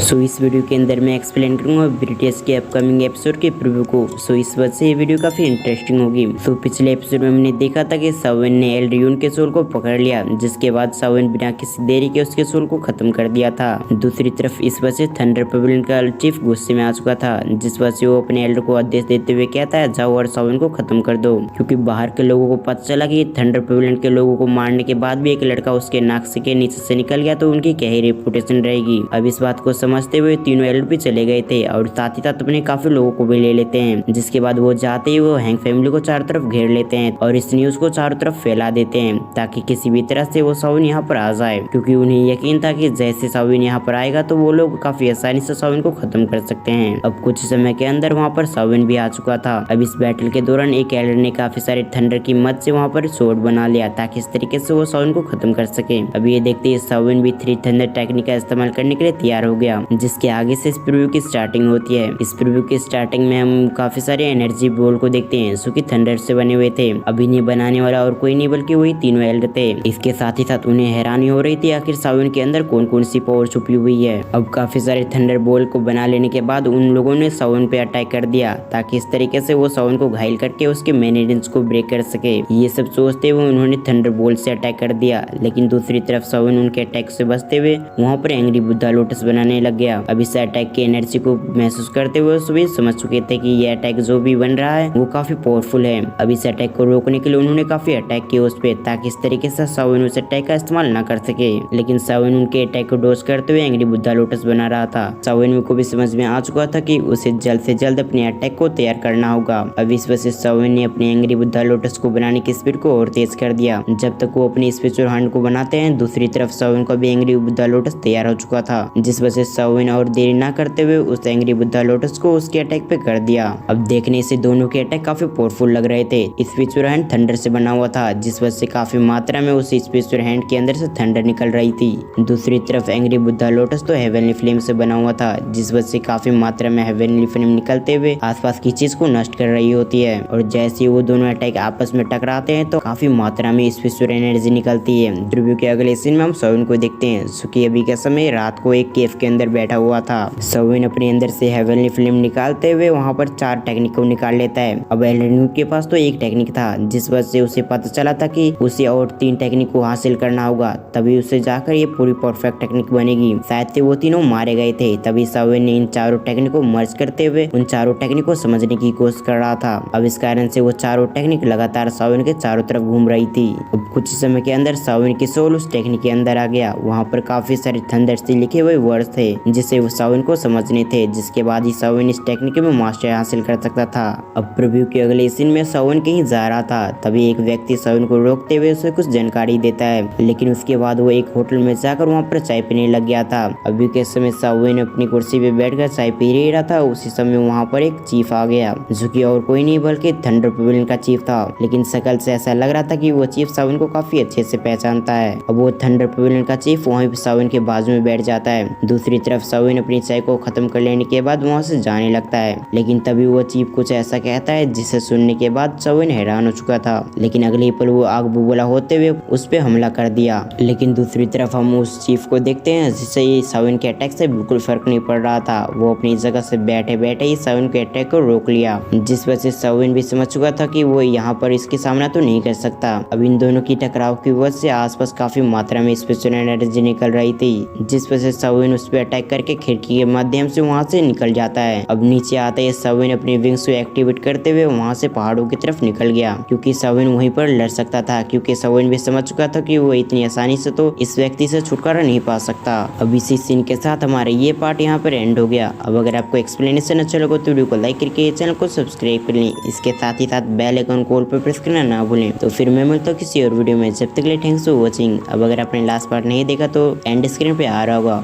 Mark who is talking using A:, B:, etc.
A: सो इस वीडियो के अंदर मैं एक्सप्लेन करूंगा ब्रिटिश के अपकमिंग एपिसोड के प्रीव्यू को। सो इस वजह से ये वीडियो काफी इंटरेस्टिंग होगी। सो पिछले एपिसोड में हमने देखा था कि सावन ने एल्ड्रियून के सोल को पकड़ लिया, जिसके बाद सावन बिना किसी देरी के उसके सोल को खत्म कर दिया था। दूसरी तरफ इस वजह से थंडर पवेलियन का चीफ गुस्से में आ चुका था, जिस वजह से वो अपने एल्डर को आदेश देते हुए कहता है जाओ और सावन को खत्म कर दो, क्योंकि बाहर के लोगों को पता चला कि थंडर पवेलियन के लोगों को मारने के बाद भी एक लड़का उसके नाक से के नीचे से निकल गया तो उनकी क्या ही रेपुटेशन रहेगी। अब इस बात को समझते हुए तीनों एल्डर भी चले गए थे और साथ ही साथ अपने काफी लोगों को भी ले लेते हैं, जिसके बाद वो जाते ही वो हैंक फैमिली को चारों तरफ घेर लेते हैं और इस न्यूज को चारों तरफ फैला देते हैं ताकि किसी भी तरह से वो सावन यहाँ पर आ जाए, क्योंकि उन्हें यकीन था कि जैसे सावन यहाँ पर आएगा तो वो लोग काफी आसानी से सावन को खत्म कर सकते हैं। अब कुछ समय के अंदर वहाँ पर सावन भी आ चुका था। अब इस बैटल के दौरान एक एल्डर ने काफी सारे थंडर की मदद से वहाँ पर स्वॉर्ड बना लिया ताकि इस तरीके से वो सावन को खत्म कर सके। अब ये देखते ही सावन भी 3 थंडर टेक्निक का इस्तेमाल करने के लिए तैयार हो गया, जिसके आगे से इस प्रीव्यू की स्टार्टिंग होती है। इस प्रीव्यू की स्टार्टिंग में हम काफी सारे एनर्जी बॉल को देखते हैं जो कि थंडर से बने हुए थे। अब इन्हें बनाने वाला और कोई नहीं बल्कि वही तीनों एल्डर थे। इसके साथ ही साथ उन्हें हैरानी हो रही थी आखिर सावन के अंदर कौन कौन सी पावर छुपी हुई है। अब काफी सारे थंडर बॉल को बना लेने के बाद उन लोगों ने सावन पे अटैक कर दिया ताकि इस तरीके से वो सावन को घायल करके उसके मेन एजेंट्स को ब्रेक कर सके। ये सब सोचते हुए उन्होंने थंडर बॉल से अटैक कर दिया, लेकिन दूसरी तरफ सावन उनके अटैक से बचते हुए वहाँ पर एंग्री बुद्धा लोटस बनाने लग गया। अब इस अटैक की एनर्जी को महसूस करते हुए सभी समझ चुके थे कि ये अटैक जो भी बन रहा है वो काफी पावरफुल है। अब इस अटैक को रोकने के लिए उन्होंने काफी अटैक किए उस पे ताकि इस तरीके से सावन उस अटैक का इस्तेमाल न कर सके, लेकिन सावन उनके अटैक को डॉज करते हुए एंग्री बुद्धा लोटस बना रहा था। सावन को भी समझ में आ चुका था कि उसे जल्द से जल्द अपने अटैक को तैयार करना होगा। अब इस वजह से सावन ने अपने एंग्री बुद्धा लोटस को बनाने की स्पीड को और तेज कर दिया। जब तक वो अपनी स्पेशल हैंड को बनाते हैं, दूसरी तरफ सावन का भी एंग्री बुद्धा लोटस तैयार हो चुका था, जिस वजह से सावन और देरी न करते हुए उस एंग्री बुद्धा लोटस को उसके अटैक पे कर दिया। अब देखने से दोनों के अटैक काफी पावरफुल लग रहे थे। स्पेशल हैंड थंडर से बना हुआ था, जिस वजह से काफी मात्रा में उस स्पेशल हैंड के अंदर से थंडर निकल रही थी। दूसरी तरफ एंग्री बुद्धा लोटस तो हेवनली फ्लेम से बना हुआ था, जिस वजह से काफी मात्रा में हेवनली फ्लेम निकलते हुए आसपास की चीज को नष्ट कर रही होती है। और जैसे वो दोनों अटैक आपस में टकराते हैं तो काफी मात्रा में स्पेशल एनर्जी निकलती है। रिव्यू के अगले सीन में हम सावन को देखते हैं, सुकी अभी के समय रात को एक केव के अंदर बैठा हुआ था। सावन अपने अंदर से हेवनली फ्लेम निकालते हुए वहाँ पर 4 टेक्निक को निकाल लेता है। अब एल्ड्रियून के पास तो एक टेक्निक था, जिस वजह से उसे पता चला था कि उसे और 3 टेक्निक को हासिल करना होगा, तभी उसे जाकर ये पूरी परफेक्ट टेक्निक बनेगी। शायद से वो तीनों मारे गए थे, तभी सावन ने इन चारों टेक्निक को मर्ज करते हुए उन चारों टेक्निक को समझने की कोशिश कर रहा था। अब इस कारण से वो चारों टेक्निक लगातार सावन के चारों तरफ घूम रही थी। अब कुछ समय के अंदर सावन की सोल उस टेक्निक के अंदर आ गया। वहाँ पर काफी सारे थंडर से लिखे हुए वर्ड्स थे जिसे वो सावन को समझने थे, जिसके बाद ही सावन इस टेक्निक में मास्टर हासिल कर सकता था। अब प्रीव्यू के अगले सीन में सावन कहीं जा रहा था, तभी एक व्यक्ति सावन को रोकते हुए उसे कुछ जानकारी देता है, लेकिन उसके बाद वो एक होटल में जाकर वहाँ पर चाय पीने लग गया था। अभी के समय सावन अपनी कुर्सी पे बैठकर चाय पी ही रहा था, उसी समय वहाँ पर एक चीफ आ गया, जो कि और कोई नहीं बल्कि थंडर पवेलियन का चीफ था। लेकिन शक्ल से ऐसा लग रहा था कि वो चीफ सावन को काफी अच्छे से पहचानता है। अब वो थंडर पवेलियन का चीफ वहीं पे सावन के बाजू में बैठ जाता है। दूसरी तरफ सावन अपनी चाय को खत्म कर लेने के बाद वहाँ से जाने लगता है, लेकिन तभी वो चीफ कुछ ऐसा कहता है जिसे सुनने के बाद सावन हैरान हो चुका था। लेकिन अगले पल वो आग बुबला होते हुए उस पे हमला कर दिया। लेकिन दूसरी तरफ हम उस चीफ को देखते हैं जिससे ये सावन के अटैक से बिल्कुल फर्क नहीं पड़ रहा था। वो अपनी जगह से बैठे बैठे ही सावन के अटैक को रोक लिया, जिस वजह से सावन भी समझ चुका था कि वो यहाँ पर इसके सामना तो नहीं कर सकता। अब इन दोनों की टकराव की वजह से आसपास काफी मात्रा में स्पेशल एनर्जी निकल रही थी, जिस वजह से सावन उस पर अटैक करके खिड़की के माध्यम से वहाँ से निकल जाता है। अब नीचे आते ही सावन अपनी विंग्स को एक्टिवेट करते हुए वहाँ से पहाड़ों की तरफ निकल गया, क्योंकि सावन वहीं पर लड़ सकता था, क्योंकि सावन भी समझ चुका था कि वो इतनी आसानी से तो इस व्यक्ति से छुटकारा नहीं पा सकता। अब इसी सीन के साथ हमारा ये पार्ट यहाँ पर एंड हो गया। अब अगर आपको एक्सप्लेनेशन अच्छा लगा तो वीडियो को लाइक करके चैनल को सब्सक्राइब कर लें। इसके साथ ही साथ बेल आइकन को ऑल पर प्रेस करना ना भूलें। तो फिर मैं मिलता हूँ किसी और वीडियो में, जब तक के लिए थैंक्स फॉर वॉचिंग। अब अगर आपने लास्ट पार्ट नहीं देखा तो एंड स्क्रीन पे आ रहा होगा।